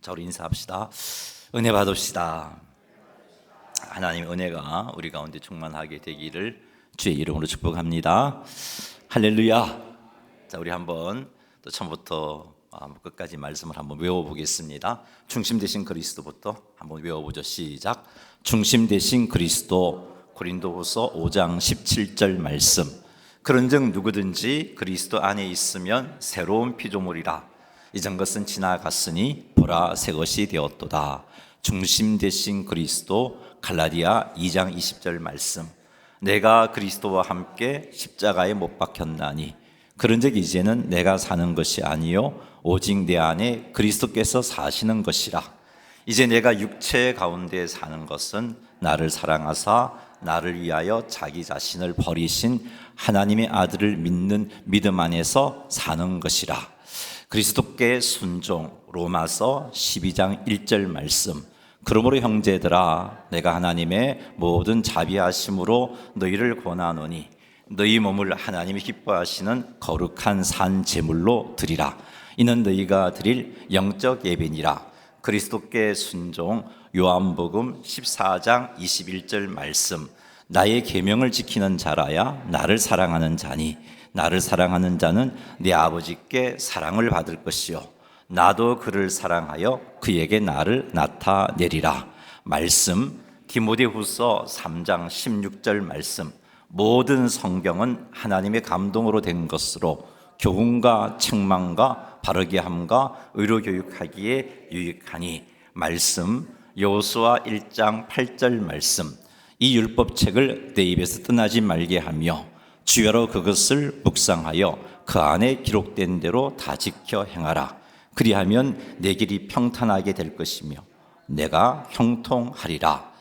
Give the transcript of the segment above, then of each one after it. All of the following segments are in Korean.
자, 우리 인사합시다. 은혜 받읍시다. 하나님의 은혜가 우리 가운데 충만하게 되기를 주의 이름으로 축복합니다. 할렐루야. 자, 우리 한번 또 처음부터 끝까지 말씀을 한번 외워보겠습니다. 중심 되신 그리스도부터 한번 외워보죠. 시작. 중심 되신 그리스도. 고린도후서 5장 17절 말씀. 그런즉 누구든지 그리스도 안에 있으면 새로운 피조물이라. 이전 것은 지나갔으니 보라 새 것이 되었도다. 중심 되신 그리스도. 갈라디아 2장 20절 말씀. 내가 그리스도와 함께 십자가에 못 박혔나니 그런즉 이제는 내가 사는 것이 아니요 오직 내 안에 그리스도께서 사시는 것이라. 이제 내가 육체 가운데 사는 것은 나를 사랑하사 나를 위하여 자기 자신을 버리신 하나님의 아들을 믿는 믿음 안에서 사는 것이라. 그리스도께 순종. 로마서 12장 1절 말씀. 그러므로 형제들아 내가 하나님의 모든 자비하심으로 너희를 권하노니 너희 몸을 하나님이 기뻐하시는 거룩한 산 제물로 드리라. 이는 너희가 드릴 영적 예배니라. 그리스도께 순종. 요한복음 14장 21절 말씀. 나의 계명을 지키는 자라야 나를 사랑하는 자니 나를 사랑하는 자는 내 아버지께 사랑을 받을 것이요 나도 그를 사랑하여 그에게 나를 나타내리라. 말씀. 디모데후서 3장 16절 말씀. 모든 성경은 하나님의 감동으로 된 것으로 교훈과 책망과 바르게 함과 의로 교육하기에 유익하니. 말씀. 여호수아 1장 8절 말씀. 이 율법책을 내 입에서 떠나지 말게 하며 주야로 그것을 묵상하여 그 안에 기록된 대로 다 지켜 행하라. 그리하면 내 길이 평탄하게 될 것이며 내가 형통하리라.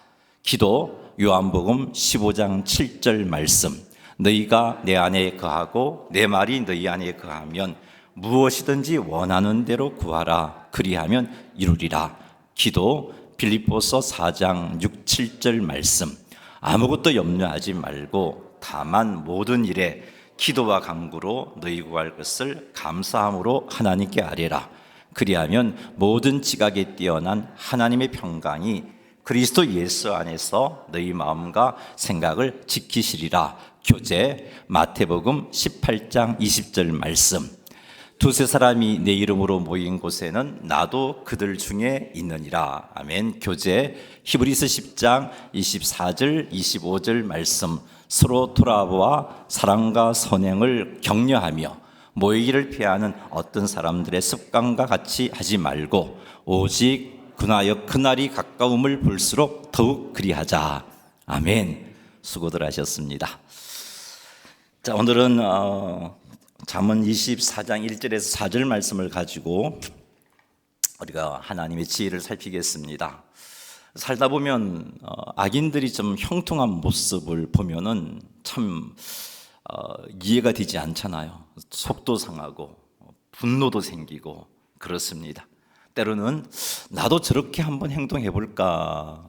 기도. 요한복음 15장 7절 말씀. 너희가 내 안에 거하고 내 말이 너희 안에 거하면 무엇이든지 원하는 대로 구하라. 그리하면 이루리라. 기도. 빌립보서 4장 6, 7절 말씀. 아무것도 염려하지 말고 다만 모든 일에 기도와 간구로 너희 구할 것을 감사함으로 하나님께 아뢰라. 그리하면 모든 지각에 뛰어난 하나님의 평강이 그리스도 예수 안에서 너희 마음과 생각을 지키시리라. 교제. 마태복음 18장 20절 말씀. 두세 사람이 내 이름으로 모인 곳에는 나도 그들 중에 있느니라. 아멘. 교제. 히브리서 10장 24절 25절 말씀. 서로 돌아보아 사랑과 선행을 격려하며 모이기를 피하는 어떤 사람들의 습관과 같이 하지 말고 오직 그나여 그날이 가까움을 볼수록 더욱 그리하자. 아멘. 수고들 하셨습니다. 자, 오늘은 잠언 24장 1절에서 4절 말씀을 가지고 우리가 하나님의 지혜를 살피겠습니다. 살다 보면 악인들이 좀 형통한 모습을 보면은 참 이해가 되지 않잖아요. 속도 상하고 분노도 생기고 그렇습니다. 때로는 나도 저렇게 한번 행동해 볼까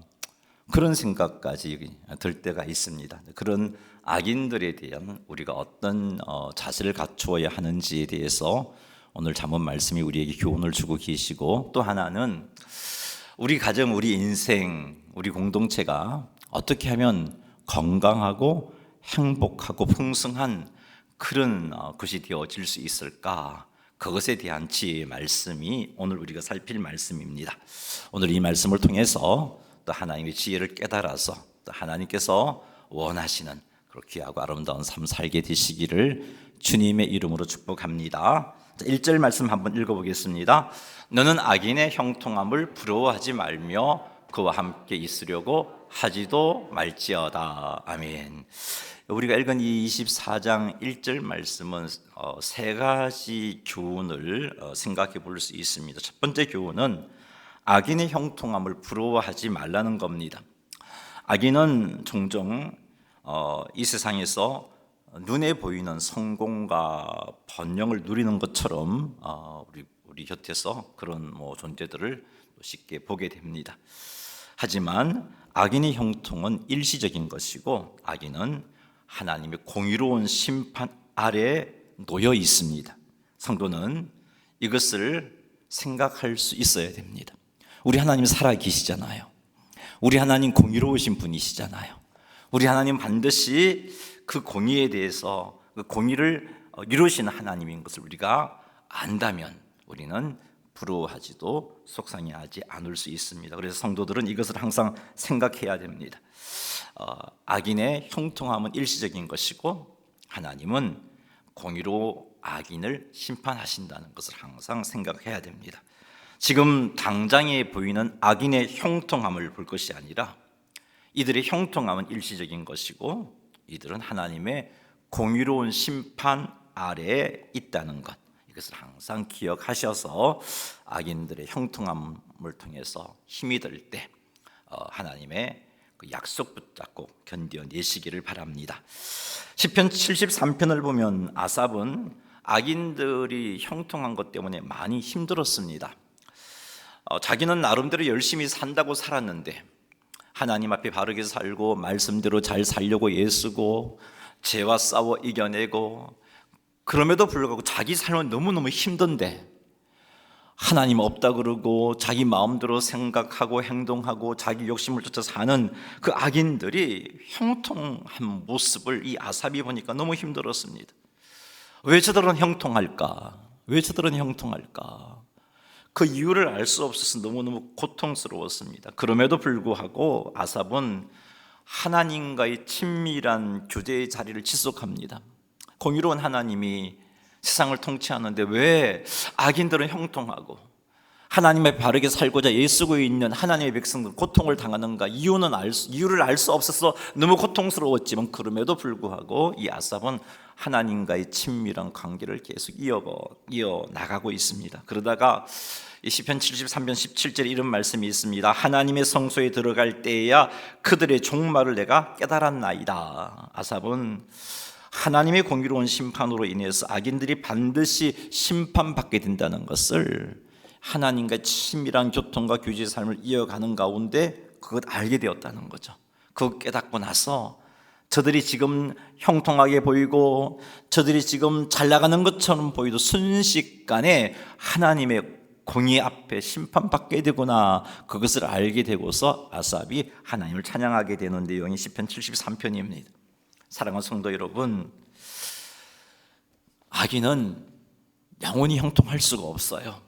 그런 생각까지 들 때가 있습니다. 그런 악인들에 대한 우리가 어떤 자세를 갖추어야 하는지에 대해서 오늘 잠언 말씀이 우리에게 교훈을 주고 계시고, 또 하나는 우리 가정, 우리 인생, 우리 공동체가 어떻게 하면 건강하고 행복하고 풍성한 그런 것이 되어질 수 있을까, 그것에 대한 지혜의 말씀이 오늘 우리가 살필 말씀입니다. 오늘 이 말씀을 통해서 또 하나님의 지혜를 깨달아서 또 하나님께서 원하시는 그렇게 귀하고 아름다운 삶 살게 되시기를 주님의 이름으로 축복합니다. 1절 말씀 한번 읽어보겠습니다. 너는 악인의 형통함을 부러워하지 말며 그와 함께 있으려고 하지도 말지어다. 아멘. 우리가 읽은 이 24장 1절 말씀은 세 가지 교훈을 생각해 볼 수 있습니다. 첫 번째 교훈은 악인의 형통함을 부러워하지 말라는 겁니다. 악인은 종종 이 세상에서 눈에 보이는 성공과 번영을 누리는 것처럼 우리 곁에서 그런 존재들을 쉽게 보게 됩니다. 하지만 악인의 형통은 일시적인 것이고 악인은 하나님의 공의로운 심판 아래에 놓여 있습니다. 성도는 이것을 생각할 수 있어야 됩니다. 우리 하나님 살아 계시잖아요. 우리 하나님 공의로우신 분이시잖아요. 우리 하나님 반드시 그 공의에 대해서 그 공의를 이루시는 하나님인 것을 우리가 안다면 우리는 부러워하지도 속상해하지 않을 수 있습니다. 그래서 성도들은 이것을 항상 생각해야 됩니다. 악인의 형통함은 일시적인 것이고 하나님은 공의로 악인을 심판하신다는 것을 항상 생각해야 됩니다. 지금 당장에 보이는 악인의 형통함을 볼 것이 아니라 이들의 형통함은 일시적인 것이고 이들은 하나님의 공의로운 심판 아래에 있다는 것, 이것을 항상 기억하셔서 악인들의 형통함을 통해서 힘이 들 때 하나님의 그 약속 붙잡고 견뎌내시기를 바랍니다. 시편 73편을 보면 아삽은 악인들이 형통한 것 때문에 많이 힘들었습니다. 자기는 나름대로 열심히 산다고 살았는데 하나님 앞에 바르게 살고 말씀대로 잘 살려고 애쓰고 죄와 싸워 이겨내고 그럼에도 불구하고 자기 삶은 너무너무 힘든데 하나님 없다 그러고 자기 마음대로 생각하고 행동하고 자기 욕심을 쫓아 사는 그 악인들이 형통한 모습을 이 아삽이 보니까 너무 힘들었습니다. 왜 저들은 형통할까? 왜 저들은 형통할까? 그 이유를 알 수 없어서 너무너무 고통스러웠습니다. 그럼에도 불구하고 아삽은 하나님과의 친밀한 교제의 자리를 지속합니다. 공의로운 하나님이 세상을 통치하는데 왜 악인들은 형통하고 하나님의 바르게 살고자 애쓰고 있는 하나님의 백성들 고통을 당하는가? 이유를 알 수 없어서 너무 고통스러웠지만 그럼에도 불구하고 이 아삽은 하나님과의 친밀한 관계를 계속 이어나가고 있습니다. 그러다가 시편 73편 17절에 이런 말씀이 있습니다. 하나님의 성소에 들어갈 때에야 그들의 종말을 내가 깨달았나이다. 아삽은 하나님의 공의로운 심판으로 인해서 악인들이 반드시 심판받게 된다는 것을 하나님과 친밀한 교통과 교제의 삶을 이어가는 가운데 그것 알게 되었다는 거죠. 그거 깨닫고 나서 저들이 지금 형통하게 보이고 저들이 지금 잘 나가는 것처럼 보이도 순식간에 하나님의 공의 앞에 심판받게 되구나, 그것을 알게 되고서 아삽이 하나님을 찬양하게 되는 내용이 시편 73편입니다. 사랑하는 성도 여러분, 악인은 영원히 형통할 수가 없어요.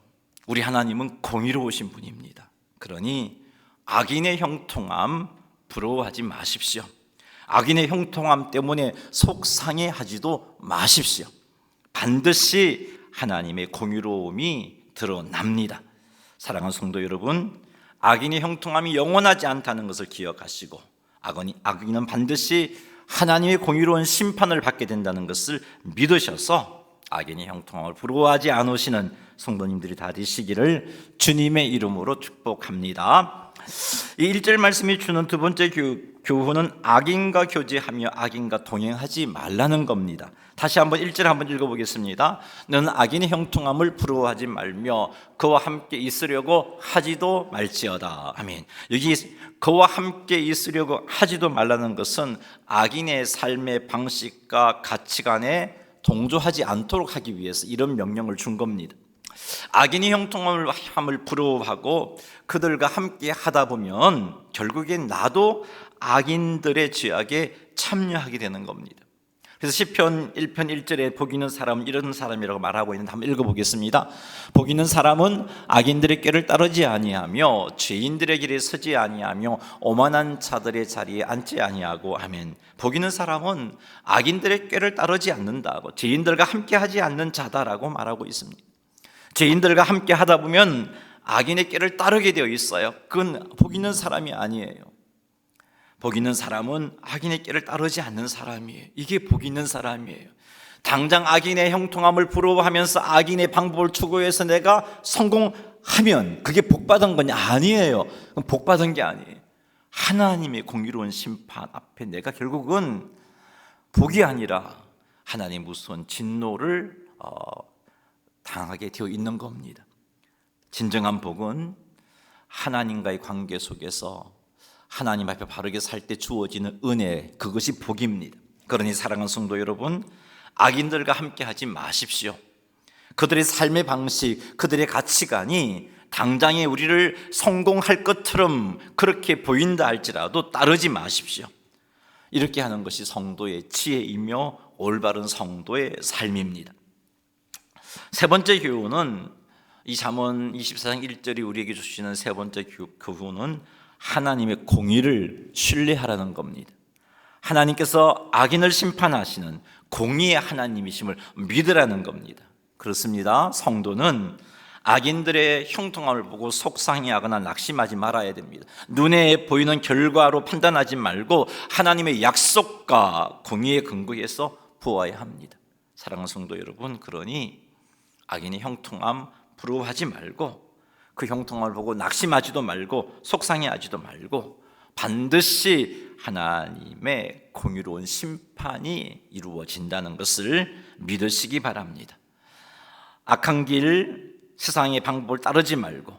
우리 하나님은 공의로우신 분입니다. 그러니 악인의 형통함 부러워하지 마십시오. 악인의 형통함 때문에 속상해하지도 마십시오. 반드시 하나님의 공의로움이 드러납니다. 사랑하는 성도 여러분, 악인의 형통함이 영원하지 않다는 것을 기억하시고 악인은 반드시 하나님의 공의로운 심판을 받게 된다는 것을 믿으셔서 악인의 형통함을 부러워하지 않으시는 성도님들이 다 되시기를 주님의 이름으로 축복합니다. 이 1절 말씀이 주는 두 번째 교훈은 악인과 교제하며 악인과 동행하지 말라는 겁니다. 다시 한번 1절 한번 읽어보겠습니다. 너는 악인의 형통함을 부러워하지 말며 그와 함께 있으려고 하지도 말지어다. 아멘. 여기 그와 함께 있으려고 하지도 말라는 것은 악인의 삶의 방식과 가치관에 동조하지 않도록 하기 위해서 이런 명령을 준 겁니다. 악인이 형통함을 부러워하고 그들과 함께 하다 보면 결국엔 나도 악인들의 죄악에 참여하게 되는 겁니다. 그래서 시편 1편 1절에 복 있는 사람은 이런 사람이라고 말하고 있는데 한번 읽어보겠습니다. 복 있는 사람은 악인들의 꾀를 따르지 아니하며 죄인들의 길에 서지 아니하며 오만한 자들의 자리에 앉지 아니하고. 아멘. 복 있는 사람은 악인들의 꾀를 따르지 않는다고, 죄인들과 함께하지 않는 자다라고 말하고 있습니다. 죄인들과 함께 하다 보면 악인의 꾀를 따르게 되어 있어요. 그건 복 있는 사람이 아니에요. 복 있는 사람은 악인의 꾀를 따르지 않는 사람이에요. 이게 복 있는 사람이에요. 당장 악인의 형통함을 부러워하면서 악인의 방법을 추구해서 내가 성공하면 그게 복받은 거냐? 아니에요. 복받은 게 아니에요. 하나님의 공의로운 심판 앞에 내가 결국은 복이 아니라 하나님의 무서운 진노를 당하게 되어 있는 겁니다. 진정한 복은 하나님과의 관계 속에서 하나님 앞에 바르게 살 때 주어지는 은혜, 그것이 복입니다. 그러니 사랑하는 성도 여러분, 악인들과 함께 하지 마십시오. 그들의 삶의 방식, 그들의 가치관이 당장에 우리를 성공할 것처럼 그렇게 보인다 할지라도 따르지 마십시오. 이렇게 하는 것이 성도의 지혜이며 올바른 성도의 삶입니다. 세 번째 교훈은 이 잠언 24장 1절이 우리에게 주시는 세 번째 교훈은 하나님의 공의를 신뢰하라는 겁니다. 하나님께서 악인을 심판하시는 공의의 하나님이심을 믿으라는 겁니다. 그렇습니다. 성도는 악인들의 형통함을 보고 속상해하거나 낙심하지 말아야 됩니다. 눈에 보이는 결과로 판단하지 말고 하나님의 약속과 공의에 근거해서 보아야 합니다. 사랑하는 성도 여러분, 그러니 악인의 형통함 부러워하지 말고 그 형통함을 보고 낙심하지도 말고 속상해하지도 말고 반드시 하나님의 공의로운 심판이 이루어진다는 것을 믿으시기 바랍니다. 악한 길, 세상의 방법을 따르지 말고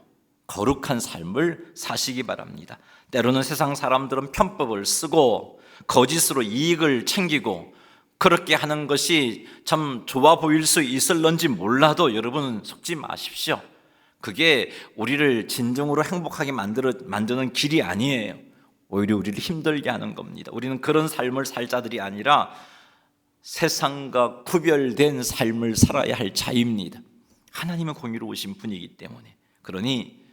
거룩한 삶을 사시기 바랍니다. 때로는 세상 사람들은 편법을 쓰고 거짓으로 이익을 챙기고 그렇게 하는 것이 참 좋아 보일 수 있을런지 몰라도 여러분은 속지 마십시오. 그게 우리를 진정으로 행복하게 만드는 길이 아니에요. 오히려 우리를 힘들게 하는 겁니다. 우리는 그런 삶을 살 자들이 아니라 세상과 구별된 삶을 살아야 할 자입니다. 하나님은 공의로우신 분이기 때문에. 그러니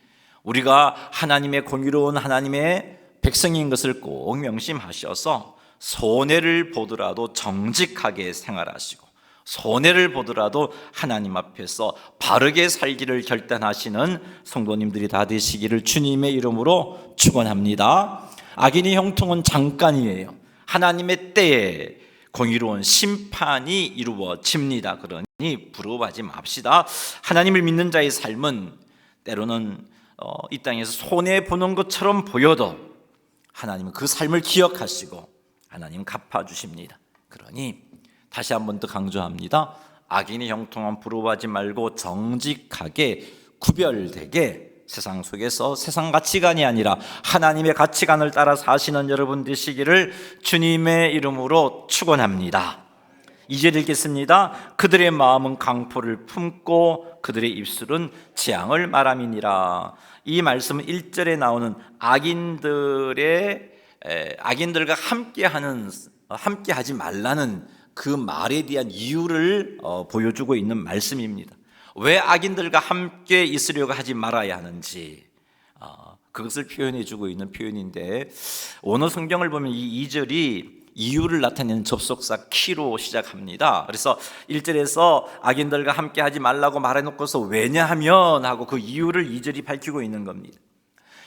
우리가 하나님의 공의로운 하나님의 백성인 것을 꼭 명심하셔서 손해를 보더라도 정직하게 생활하시고 손해를 보더라도 하나님 앞에서 바르게 살기를 결단하시는 성도님들이 다 되시기를 주님의 이름으로 축원합니다. 악인의 형통은 잠깐이에요. 하나님의 때에 공의로운 심판이 이루어집니다. 그러니 부러워하지 맙시다. 하나님을 믿는 자의 삶은 때로는 이 땅에서 손해보는 것처럼 보여도 하나님은 그 삶을 기억하시고 하나님은 갚아주십니다. 그러니 다시 한 번 더 강조합니다. 악인의 형통함 부러워하지 말고 정직하게 구별되게 세상 속에서 세상 가치관이 아니라 하나님의 가치관을 따라 사시는 여러분 되시기를 주님의 이름으로 축원합니다. 2절 읽겠습니다. 그들의 마음은 강포를 품고 그들의 입술은 재앙을 말함이니라. 이 말씀은 1절에 나오는 악인들과 함께하지 말라는 그 말에 대한 이유를 보여주고 있는 말씀입니다. 왜 악인들과 함께 있으려고 하지 말아야 하는지 그것을 표현해 주고 있는 표현인데, 원어 성경을 보면 이 2절이 이유를 나타내는 접속사 키로 시작합니다. 그래서 1절에서 악인들과 함께 하지 말라고 말해놓고서 왜냐하면 하고 그 이유를 2절이 밝히고 있는 겁니다.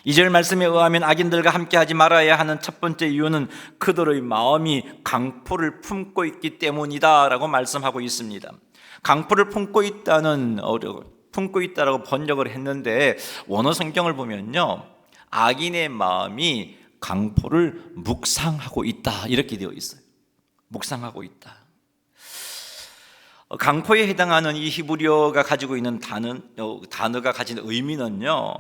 2절 말씀에 의하면 악인들과 함께 하지 말아야 하는 첫 번째 이유는 그들의 마음이 강포를 품고 있기 때문이다 라고 말씀하고 있습니다. 강포를 품고 있다라고 번역을 했는데 원어 성경을 보면요, 악인의 마음이 강포를 묵상하고 있다 이렇게 되어 있어요. 묵상하고 있다. 강포에 해당하는 이 히브리어가 가지고 있는 단어가 가진 의미는요,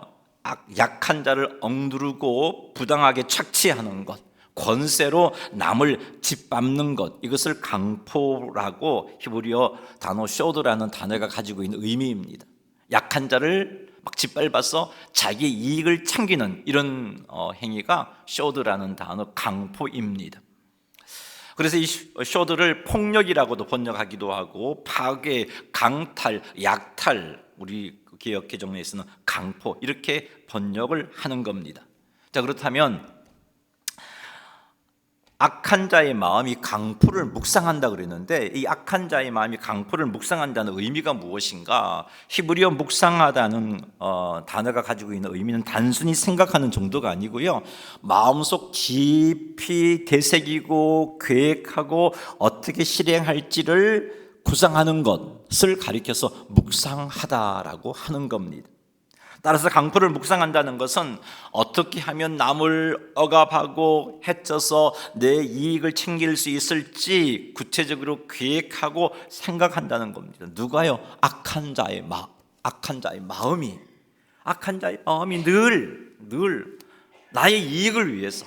약한 자를 억누르고 부당하게 착취하는 것, 권세로 남을 짓밟는 것, 이것을 강포라고 히브리어 단어 쇼드라는 단어가 가지고 있는 의미입니다. 약한 자를 막 짓밟아서 자기 이익을 챙기는 이런 행위가 쇼드라는 단어 강포입니다. 그래서 이 쇼드를 폭력이라고도 번역하기도 하고 파괴, 강탈, 약탈, 우리 개역 개정에서는 강포 이렇게 번역을 하는 겁니다. 자, 그렇다면 악한 자의 마음이 강포를 묵상한다 그랬는데 이 악한 자의 마음이 강포를 묵상한다는 의미가 무엇인가? 히브리어 묵상하다는 단어가 가지고 있는 의미는 단순히 생각하는 정도가 아니고요, 마음속 깊이 되새기고 계획하고 어떻게 실행할지를 구상하는 것을 가리켜서 묵상하다라고 하는 겁니다. 따라서 강포를 묵상한다는 것은 어떻게 하면 남을 억압하고 해쳐서 내 이익을 챙길 수 있을지 구체적으로 계획하고 생각한다는 겁니다. 누가요? 악한 자의 마음이 늘 나의 이익을 위해서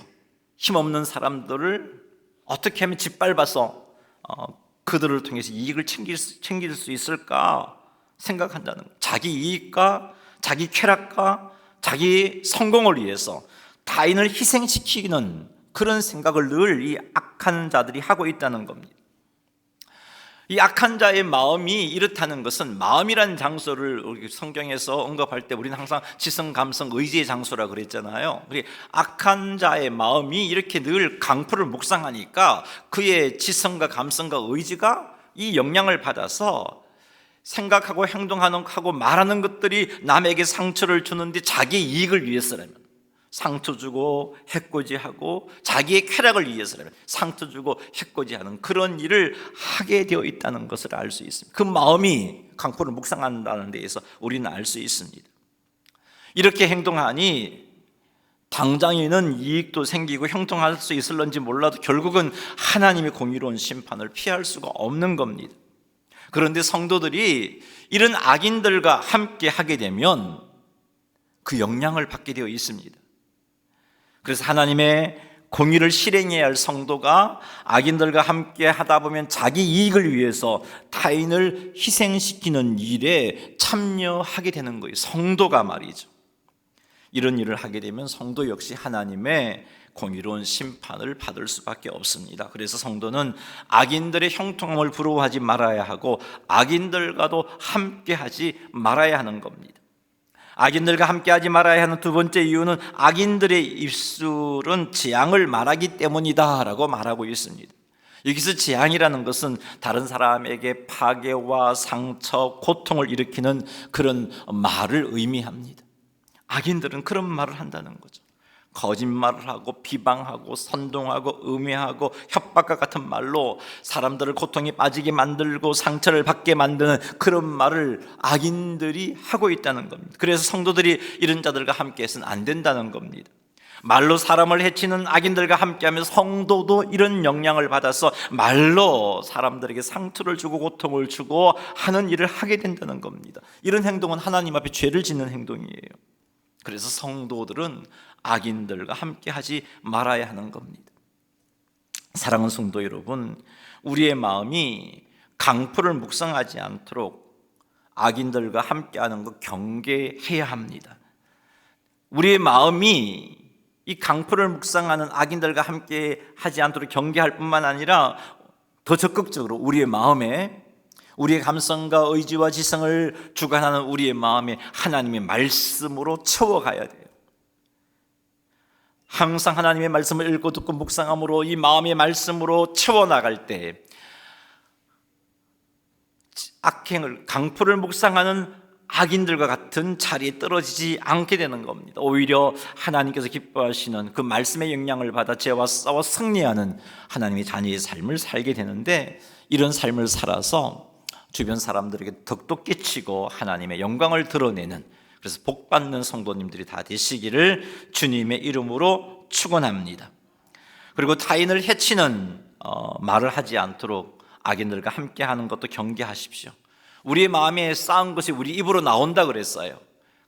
힘없는 사람들을 어떻게 하면 짓밟아서 그들을 통해서 이익을 챙길 수 있을까 생각한다는 거예요. 자기 이익과 자기 쾌락과 자기 성공을 위해서 타인을 희생시키는 그런 생각을 늘 이 악한 자들이 하고 있다는 겁니다. 이 악한 자의 마음이 이렇다는 것은, 마음이라는 장소를 우리 성경에서 언급할 때 우리는 항상 지성, 감성, 의지의 장소라 그랬잖아요. 우리 악한 자의 마음이 이렇게 늘 강포를 묵상하니까 그의 지성과 감성과 의지가 이 영향을 받아서 생각하고 행동하고 말하는 것들이 남에게 상처를 주는데 자기 이익을 위해서라면 상처 주고 해코지하고, 자기의 쾌락을 위해서라면 상처 주고 해코지하는 그런 일을 하게 되어 있다는 것을 알 수 있습니다. 그 마음이 강포를 묵상한다는 데에서 우리는 알 수 있습니다. 이렇게 행동하니 당장에는 이익도 생기고 형통할 수 있을런지 몰라도 결국은 하나님의 공의로운 심판을 피할 수가 없는 겁니다. 그런데 성도들이 이런 악인들과 함께 하게 되면 그 영향을 받게 되어 있습니다. 그래서 하나님의 공의를 실행해야 할 성도가 악인들과 함께 하다 보면 자기 이익을 위해서 타인을 희생시키는 일에 참여하게 되는 거예요. 성도가 말이죠. 이런 일을 하게 되면 성도 역시 하나님의 공의로운 심판을 받을 수밖에 없습니다. 그래서 성도는 악인들의 형통함을 부러워하지 말아야 하고 악인들과도 함께하지 말아야 하는 겁니다. 악인들과 함께하지 말아야 하는 두 번째 이유는 악인들의 입술은 재앙을 말하기 때문이다라고 말하고 있습니다. 여기서 재앙이라는 것은 다른 사람에게 파괴와 상처, 고통을 일으키는 그런 말을 의미합니다. 악인들은 그런 말을 한다는 거죠. 거짓말을 하고 비방하고 선동하고 음해하고 협박과 같은 말로 사람들을 고통에 빠지게 만들고 상처를 받게 만드는 그런 말을 악인들이 하고 있다는 겁니다. 그래서 성도들이 이런 자들과 함께해서는 안 된다는 겁니다. 말로 사람을 해치는 악인들과 함께하면 성도도 이런 영향을 받아서 말로 사람들에게 상처를 주고 고통을 주고 하는 일을 하게 된다는 겁니다. 이런 행동은 하나님 앞에 죄를 짓는 행동이에요. 그래서 성도들은 악인들과 함께 하지 말아야 하는 겁니다. 사랑하는 성도 여러분, 우리의 마음이 강포를 묵상하지 않도록 악인들과 함께 하는 것 경계해야 합니다. 우리의 마음이 이 강포를 묵상하는 악인들과 함께 하지 않도록 경계할 뿐만 아니라 더 적극적으로 우리의 마음에, 우리의 감성과 의지와 지성을 주관하는 우리의 마음에 하나님의 말씀으로 채워가야 돼요. 항상 하나님의 말씀을 읽고 듣고 묵상함으로 이 마음의 말씀으로 채워나갈 때 악행을, 강포를 묵상하는 악인들과 같은 자리에 떨어지지 않게 되는 겁니다. 오히려 하나님께서 기뻐하시는 그 말씀의 영향을 받아 죄와 싸워 승리하는 하나님의 자녀의 삶을 살게 되는데, 이런 삶을 살아서 주변 사람들에게 덕도 끼치고 하나님의 영광을 드러내는, 그래서 복받는 성도님들이 다 되시기를 주님의 이름으로 축원합니다. 그리고 타인을 해치는 말을 하지 않도록 악인들과 함께하는 것도 경계하십시오. 우리의 마음에 쌓은 것이 우리 입으로 나온다 그랬어요.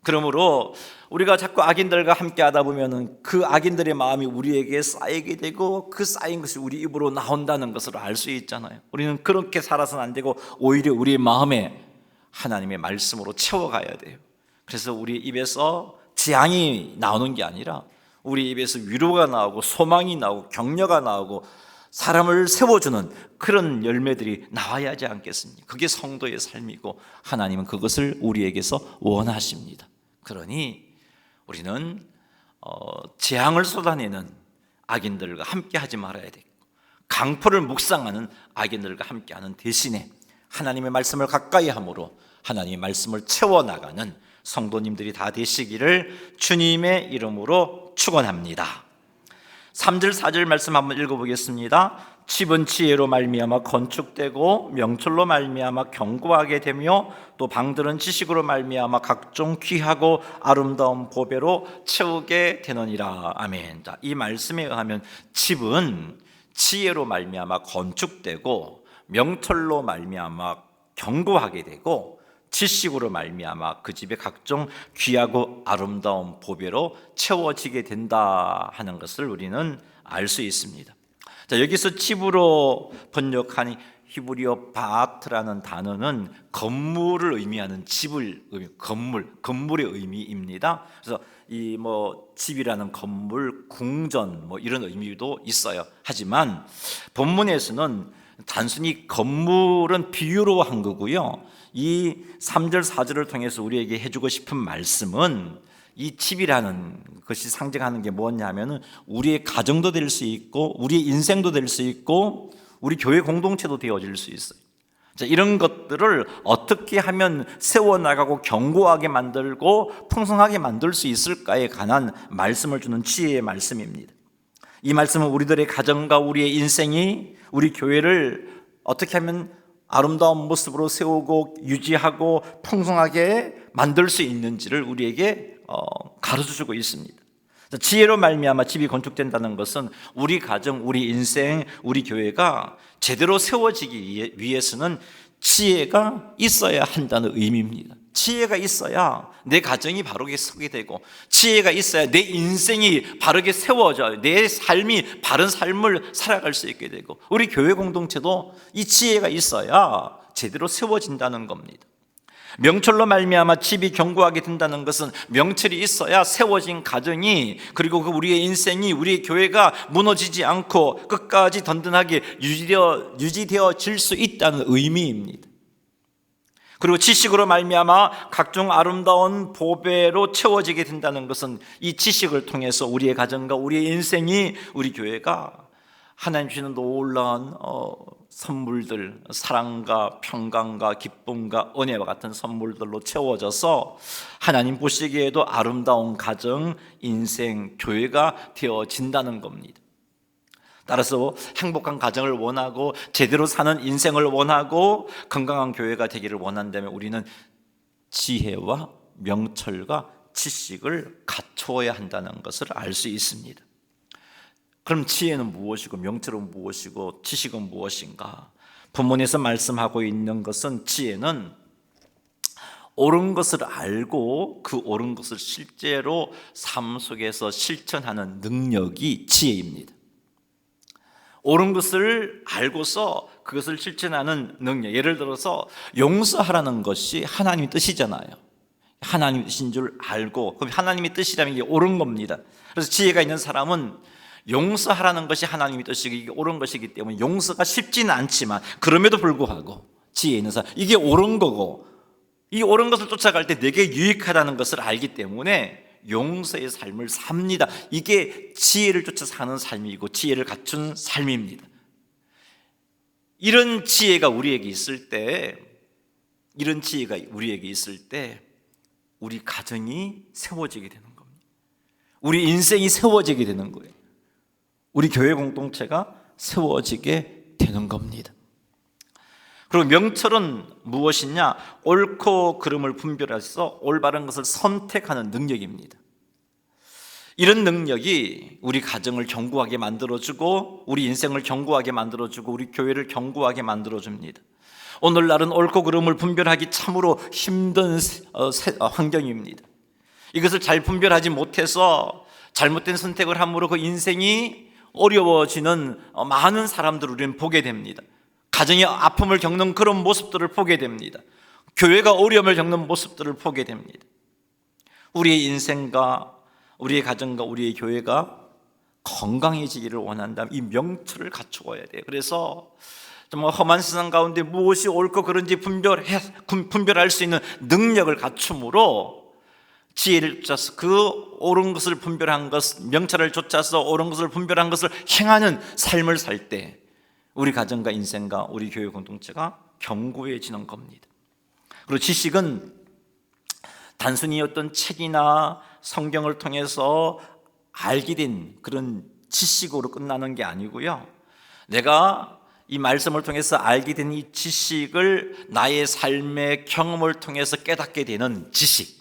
그러므로 우리가 자꾸 악인들과 함께하다 보면 그 악인들의 마음이 우리에게 쌓이게 되고 그 쌓인 것이 우리 입으로 나온다는 것을 알 수 있잖아요. 우리는 그렇게 살아서는 안 되고 오히려 우리의 마음에 하나님의 말씀으로 채워가야 돼요. 그래서 우리 입에서 재앙이 나오는 게 아니라 우리 입에서 위로가 나오고 소망이 나오고 격려가 나오고 사람을 세워주는 그런 열매들이 나와야 하지 않겠습니까? 그게 성도의 삶이고 하나님은 그것을 우리에게서 원하십니다. 그러니 우리는 재앙을 쏟아내는 악인들과 함께 하지 말아야 되고, 강포를 묵상하는 악인들과 함께하는 대신에 하나님의 말씀을 가까이 함으로 하나님의 말씀을 채워나가는 성도님들이 다 되시기를 주님의 이름으로 축원합니다. 3절 4절 말씀 한번 읽어보겠습니다. 집은 지혜로 말미암아 건축되고 명철로 말미암아 견고하게 되며 또 방들은 지식으로 말미암아 각종 귀하고 아름다운 보배로 채우게 되느니라. 아멘. 자, 이 말씀에 의하면 집은 지혜로 말미암아 건축되고 명철로 말미암아 견고하게 되고 지식으로 말미암아 그 집에 각종 귀하고 아름다운 보배로 채워지게 된다 하는 것을 우리는 알 수 있습니다. 자, 여기서 집으로 번역하니 히브리어 바트라는 단어는 건물을 의미하는 집을 건물의 의미입니다. 그래서 이 집이라는 건물, 궁전 이런 의미도 있어요. 하지만 본문에서는 단순히 건물은 비유로 한 거고요. 이 3절 4절을 통해서 우리에게 해주고 싶은 말씀은 이 집이라는 것이 상징하는 게 뭐냐면은 우리의 가정도 될 수 있고 우리의 인생도 될 수 있고 우리 교회 공동체도 되어질 수 있어요. 자, 이런 것들을 어떻게 하면 세워나가고 견고하게 만들고 풍성하게 만들 수 있을까에 관한 말씀을 주는 지혜의 말씀입니다. 이 말씀은 우리들의 가정과 우리의 인생이 우리 교회를 어떻게 하면 아름다운 모습으로 세우고 유지하고 풍성하게 만들 수 있는지를 우리에게 가르쳐주고 있습니다. 지혜로 말미암아 집이 건축된다는 것은 우리 가정, 우리 인생, 우리 교회가 제대로 세워지기 위해서는 지혜가 있어야 한다는 의미입니다. 지혜가 있어야 내 가정이 바르게 서게 되고, 지혜가 있어야 내 인생이 바르게 세워져요. 내 삶이 바른 삶을 살아갈 수 있게 되고, 우리 교회 공동체도 이 지혜가 있어야 제대로 세워진다는 겁니다. 명철로 말미암아 집이 견고하게 된다는 것은 명철이 있어야 세워진 가정이, 그리고 우리의 인생이, 우리의 교회가 무너지지 않고 끝까지 든든하게 유지되어질 수 있다는 의미입니다. 그리고 지식으로 말미암아 각종 아름다운 보배로 채워지게 된다는 것은 이 지식을 통해서 우리의 가정과 우리의 인생이, 우리 교회가 하나님 주시는 놀라운 선물들, 사랑과 평강과 기쁨과 은혜와 같은 선물들로 채워져서 하나님 보시기에도 아름다운 가정, 인생, 교회가 되어진다는 겁니다. 따라서 행복한 가정을 원하고 제대로 사는 인생을 원하고 건강한 교회가 되기를 원한다면 우리는 지혜와 명철과 지식을 갖추어야 한다는 것을 알 수 있습니다. 그럼 지혜는 무엇이고 명철은 무엇이고 지식은 무엇인가? 본문에서 말씀하고 있는 것은, 지혜는 옳은 것을 알고 그 옳은 것을 실제로 삶 속에서 실천하는 능력이 지혜입니다. 옳은 것을 알고서 그것을 실천하는 능력, 예를 들어서 용서하라는 것이 하나님의 뜻이잖아요. 하나님의 뜻인 줄 알고, 그럼 하나님의 뜻이라면 이게 옳은 겁니다. 그래서 지혜가 있는 사람은 용서하라는 것이 하나님의 뜻이고 이게 옳은 것이기 때문에 용서가 쉽지는 않지만 그럼에도 불구하고 지혜 있는 사람, 이게 옳은 거고 이 옳은 것을 쫓아갈 때 내게 유익하다는 것을 알기 때문에 용서의 삶을 삽니다. 이게 지혜를 쫓아 사는 삶이고 지혜를 갖춘 삶입니다. 이런 지혜가 우리에게 있을 때, 우리 가정이 세워지게 되는 겁니다. 우리 인생이 세워지게 되는 거예요. 우리 교회 공동체가 세워지게 되는 겁니다. 그리고 명철은 무엇이냐? 옳고 그름을 분별해서 올바른 것을 선택하는 능력입니다. 이런 능력이 우리 가정을 견고하게 만들어주고 우리 인생을 견고하게 만들어주고 우리 교회를 견고하게 만들어줍니다. 오늘날은 옳고 그름을 분별하기 참으로 힘든 환경입니다. 이것을 잘 분별하지 못해서 잘못된 선택을 함으로 그 인생이 어려워지는 많은 사람들을 우리는 보게 됩니다. 가정이 아픔을 겪는 그런 모습들을 보게 됩니다. 교회가 어려움을 겪는 모습들을 보게 됩니다. 우리의 인생과 우리의 가정과 우리의 교회가 건강해지기를 원한다면 이 명철을 갖추어야 돼요. 그래서 정말 험한 세상 가운데 무엇이 옳고 그른지 분별할 수 있는 능력을 갖춤으로 지혜를 쫓아서 그 옳은 것을 분별한 것, 명철을 쫓아서 옳은 것을 분별한 것을 행하는 삶을 살 때 우리 가정과 인생과 우리 교회 공동체가 견고해지는 겁니다. 그리고 지식은 단순히 어떤 책이나 성경을 통해서 알게 된 그런 지식으로 끝나는 게 아니고요. 내가 이 말씀을 통해서 알게 된 이 지식을 나의 삶의 경험을 통해서 깨닫게 되는 지식,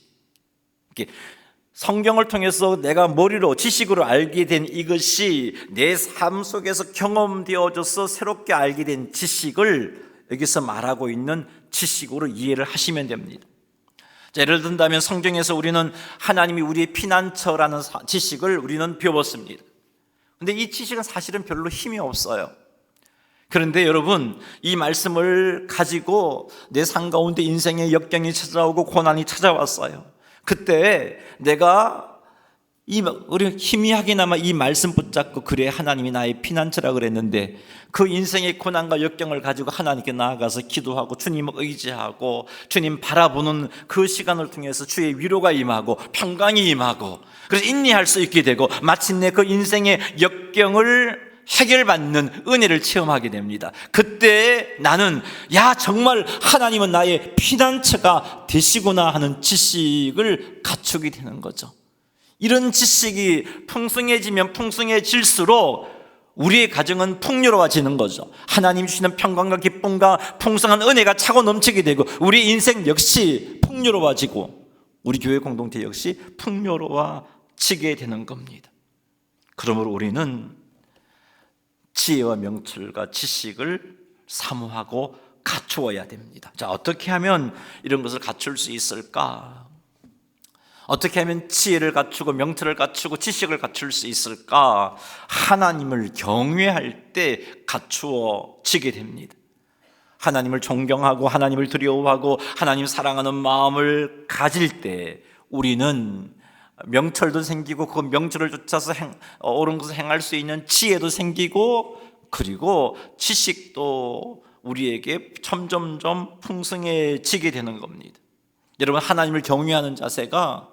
성경을 통해서 내가 머리로 지식으로 알게 된 이것이 내 삶 속에서 경험되어져서 새롭게 알게 된 지식을 여기서 말하고 있는 지식으로 이해를 하시면 됩니다. 자, 예를 든다면 성경에서 우리는 하나님이 우리의 피난처라는 지식을 우리는 배웠습니다. 근데 이 지식은 사실은 별로 힘이 없어요. 그런데 여러분, 이 말씀을 가지고 내 삶 가운데 인생의 역경이 찾아오고 고난이 찾아왔어요. 그때 내가 우리 희미하게나마 이 말씀 붙잡고, 그래 하나님이 나의 피난처라 그랬는데, 그 인생의 고난과 역경을 가지고 하나님께 나아가서 기도하고 주님을 의지하고 주님 바라보는 그 시간을 통해서 주의 위로가 임하고 평강이 임하고, 그래서 인내할 수 있게 되고 마침내 그 인생의 역경을 해결받는 은혜를 체험하게 됩니다. 그때 나는 정말 하나님은 나의 피난처가 되시구나 하는 지식을 갖추게 되는 거죠. 이런 지식이 풍성해지면 풍성해질수록 우리의 가정은 풍요로워지는 거죠. 하나님 주시는 평강과 기쁨과 풍성한 은혜가 차고 넘치게 되고, 우리 인생 역시 풍요로워지고 우리 교회 공동체 역시 풍요로워지게 되는 겁니다. 그러므로 우리는 지혜와 명철과 지식을 사모하고 갖추어야 됩니다. 자, 어떻게 하면 이런 것을 갖출 수 있을까? 어떻게 하면 지혜를 갖추고 명철을 갖추고 지식을 갖출 수 있을까? 하나님을 경외할 때 갖추어지게 됩니다. 하나님을 존경하고 하나님을 두려워하고 하나님 사랑하는 마음을 가질 때 우리는 명철도 생기고, 그 명철을 쫓아서 옳은 것을 행할 수 있는 지혜도 생기고, 그리고 지식도 우리에게 점점점 풍성해지게 되는 겁니다. 여러분, 하나님을 경외하는 자세가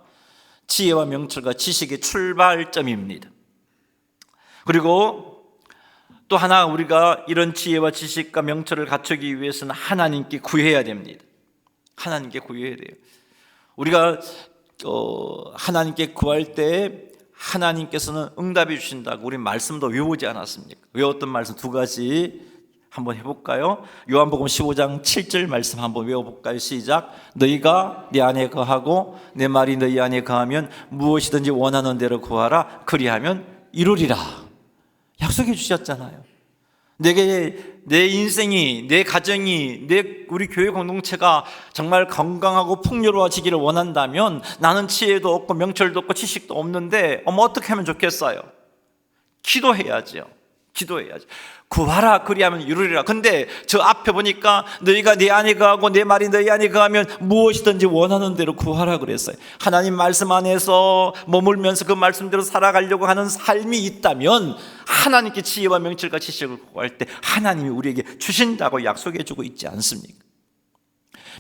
지혜와 명철과 지식의 출발점입니다. 그리고 또 하나, 우리가 이런 지혜와 지식과 명철을 갖추기 위해서는 하나님께 구해야 됩니다. 하나님께 구해야 돼요. 우리가 하나님께 구할 때 하나님께서는 응답해 주신다고 우리 말씀도 외우지 않았습니까? 외웠던 말씀 두 가지 한번 해볼까요? 요한복음 15장 7절 말씀 한번 외워볼까요? 시작. 너희가 내 안에 거하고 내 말이 너희 안에 거하면 무엇이든지 원하는 대로 구하라. 그리하면 이루리라. 약속해 주셨잖아요. 내게 내 인생이, 내 가정이, 우리 교회 공동체가 정말 건강하고 풍요로워지기를 원한다면, 나는 지혜도 없고 명철도 없고 지식도 없는데 어떻게 하면 좋겠어요? 기도해야죠. 기도해야죠. 구하라 그리하면 이루리라. 근데 저 앞에 보니까 너희가 내 안에 거하고 내 말이 너희 안에 거하면 무엇이든지 원하는 대로 구하라 그랬어요. 하나님 말씀 안에서 머물면서 그 말씀대로 살아가려고 하는 삶이 있다면, 하나님께 지혜와 명철과 지식을 구할 때 하나님이 우리에게 주신다고 약속해 주고 있지 않습니까?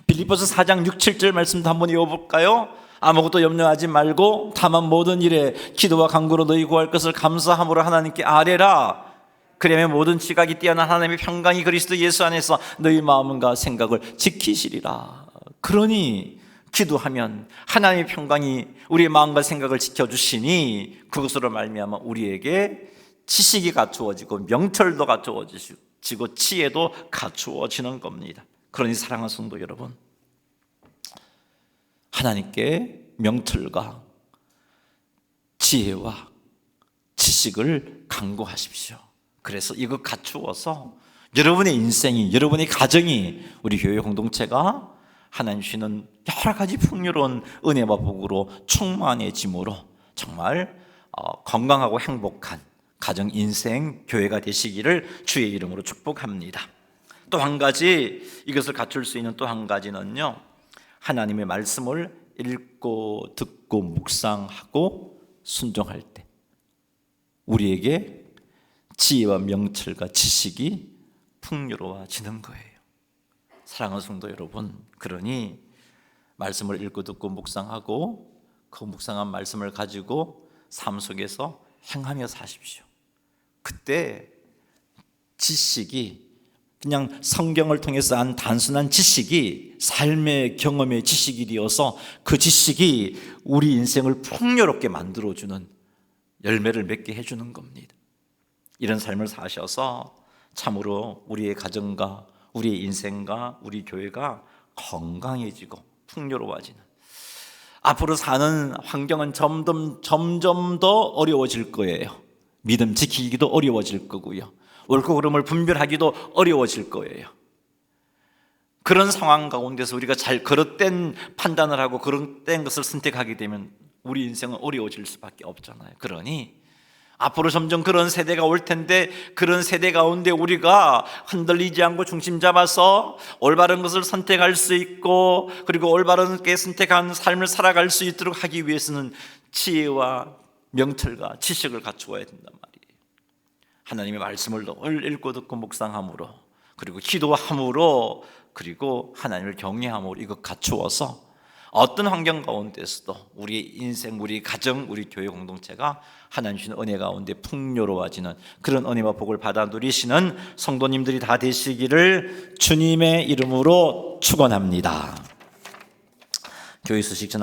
빌립보서 4장 6, 7절 말씀도 한번 읽어볼까요? 아무것도 염려하지 말고 다만 모든 일에 기도와 간구로 너희 구할 것을 감사함으로 하나님께 아뢰라. 그러면 모든 지각이 뛰어난 하나님의 평강이 그리스도 예수 안에서 너희 마음과 생각을 지키시리라. 그러니 기도하면 하나님의 평강이 우리의 마음과 생각을 지켜주시니, 그것으로 말미암아 우리에게 지식이 갖추어지고 명철도 갖추어지고 지혜도 갖추어지는 겁니다. 그러니 사랑하는 성도 여러분, 하나님께 명철과 지혜와 지식을 간구하십시오. 그래서 이거 갖추어서 여러분의 인생이, 여러분의 가정이, 우리 교회 공동체가 하나님 주시는 여러 가지 풍요로운 은혜와 복으로 충만해짐으로 정말 건강하고 행복한 가정, 인생, 교회가 되시기를 주의 이름으로 축복합니다. 또 한 가지, 이것을 갖출 수 있는 또 한 가지는요, 하나님의 말씀을 읽고 듣고 묵상하고 순종할 때 우리에게 지혜와 명철과 지식이 풍요로워지는 거예요. 사랑하는 성도 여러분, 그러니 말씀을 읽고 듣고 묵상하고 그 묵상한 말씀을 가지고 삶 속에서 행하며 사십시오. 그때 지식이 그냥 성경을 통해서 한 단순한 지식이 삶의 경험의 지식이 되어서 그 지식이 우리 인생을 풍요롭게 만들어주는 열매를 맺게 해주는 겁니다. 이런 삶을 사셔서 참으로 우리의 가정과 우리의 인생과 우리 교회가 건강해지고 풍요로워지는, 앞으로 사는 환경은 점점 더 어려워질 거예요. 믿음 지키기도 어려워질 거고요. 옳고 그름을 분별하기도 어려워질 거예요. 그런 상황 가운데서 우리가 잘 그릇된 판단을 하고 그릇된 것을 선택하게 되면 우리 인생은 어려워질 수밖에 없잖아요. 그러니 앞으로 점점 그런 세대가 올 텐데, 그런 세대 가운데 우리가 흔들리지 않고 중심 잡아서 올바른 것을 선택할 수 있고, 그리고 올바르게 선택한 삶을 살아갈 수 있도록 하기 위해서는 지혜와 명철과 지식을 갖추어야 된단 말이에요. 하나님의 말씀을 늘 읽고 듣고 묵상함으로, 그리고 기도함으로, 그리고 하나님을 경외함으로 이거 갖추어서 어떤 환경 가운데서도 우리 인생, 우리 가정, 우리 교회 공동체가 하나님 주신 은혜 가운데 풍요로워지는 그런 은혜와 복을 받아 누리시는 성도님들이 다 되시기를 주님의 이름으로 축원합니다. 교회 소식 전하